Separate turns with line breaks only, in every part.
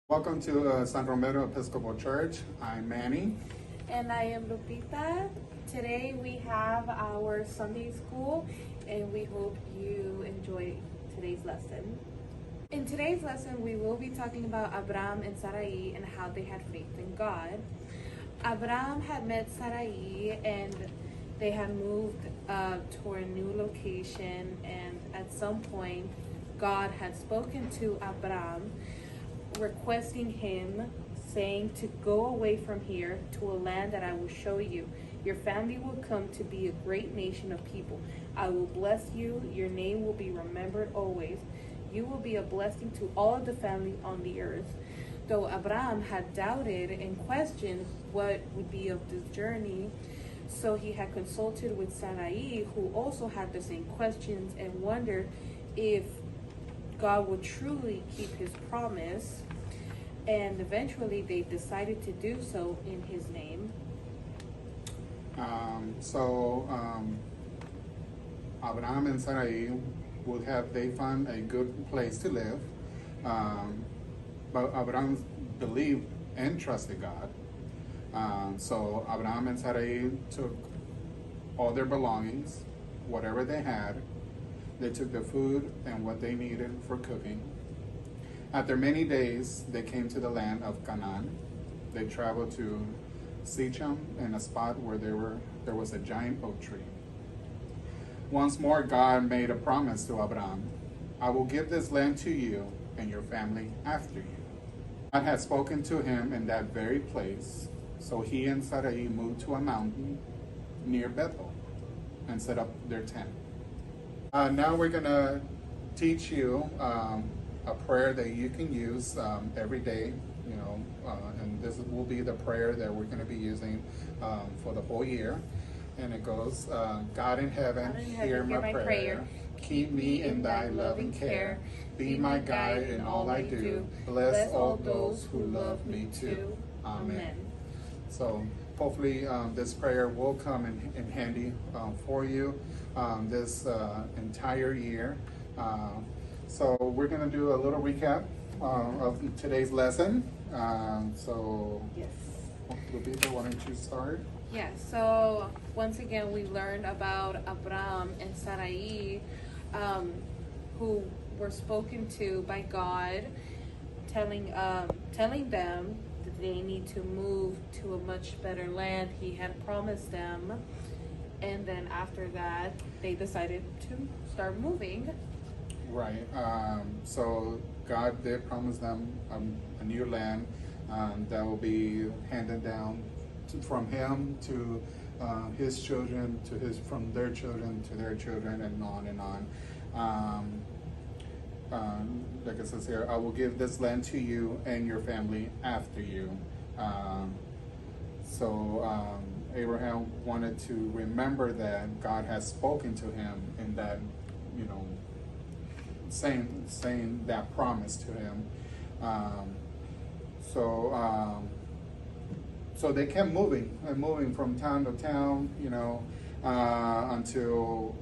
Welcome to San Romero Episcopal Church. I'm Manny.
And I am Lupita. Today we have our Sunday school and we hope you enjoy today's lesson. In today's lesson, we will be talking about Abraham and Sarai and how they had faith in God. Abraham had met Sarai and they had moved to a new location, and at some point God had spoken to Abraham, requesting him, saying to go away from here to a land that I will show you. Your family will come to be a great nation of people. I will bless you. Your name will be remembered always. You will be a blessing to all of the family on the earth. Though Abraham had doubted and questioned what would be of this journey, so he had consulted with Sarai, who also had the same questions and wondered if God would truly keep his promise, and eventually they decided to do so in his name.
Abraham and Sarai they found a good place to live, but Abraham believed and trusted God. So Abraham and Sarai took all their belongings, whatever they had. They took the food and what they needed for cooking. After many days, they came to the land of Canaan. They traveled to Shechem, in a spot where there was a giant oak tree. Once more, God made a promise to Abraham. I will give this land to you and your family after you. God had spoken to him in that very place, so he and Sarai moved to a mountain near Bethel and set up their tent. Now we're going to teach you a prayer that you can use every day, and this will be the prayer that we're going to be using for the whole year. And it goes, God in heaven, hear my prayer. Keep me in thy loving care. Be my guide in all I do. Bless all those who love me too. Amen. So hopefully this prayer will come in handy for you this entire year. So we're going to do a little recap of today's lesson.
Yes.
Lupita, why don't you start?
Yeah, so once again we learned about Abraham and Sarai, who were spoken to by God, telling them that they need to move to a much better land he had promised them. And then after that, they decided to start moving.
Right. So God did promise them a new land that will be handed down from him to his children, from their children to their children, and on and on. Like it says here, I will give this land to you and your family after you. Abraham wanted to remember that God has spoken to him, and that, saying that promise to him. So they kept moving from town to town, until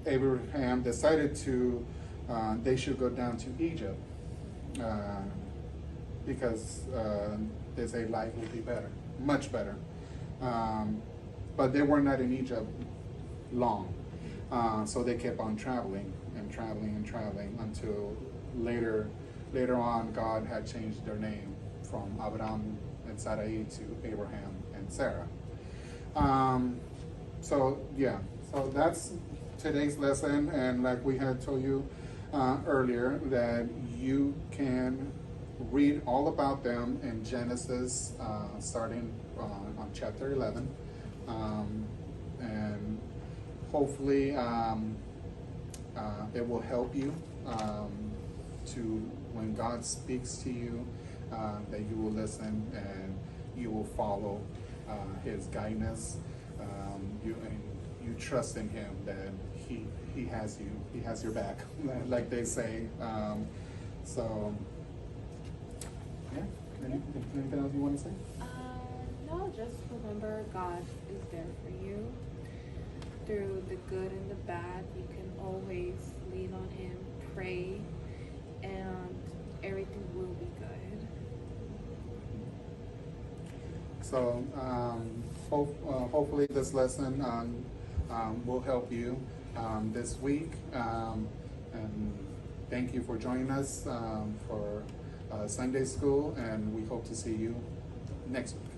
Abraham decided they should go down to Egypt, because they say life will be better, much better. But they were not in Egypt long, so they kept on traveling until later on God had changed their name from Abraham and Sarai to Abraham and Sarah. So that's today's lesson, and like we had told you earlier, that you can read all about them in Genesis, starting on chapter 11, and hopefully it will help you to, when God speaks to you, that you will listen and you will follow his guidance. You trust in him, that he has you, he has your back, like they say. Anything else you want to say?
No, just remember God is there for you. Through the good and the bad, you can always lean on him, pray, and everything will be good.
So hopefully this lesson will help you this week. And thank you for joining us for Sunday school, and we hope to see you next week.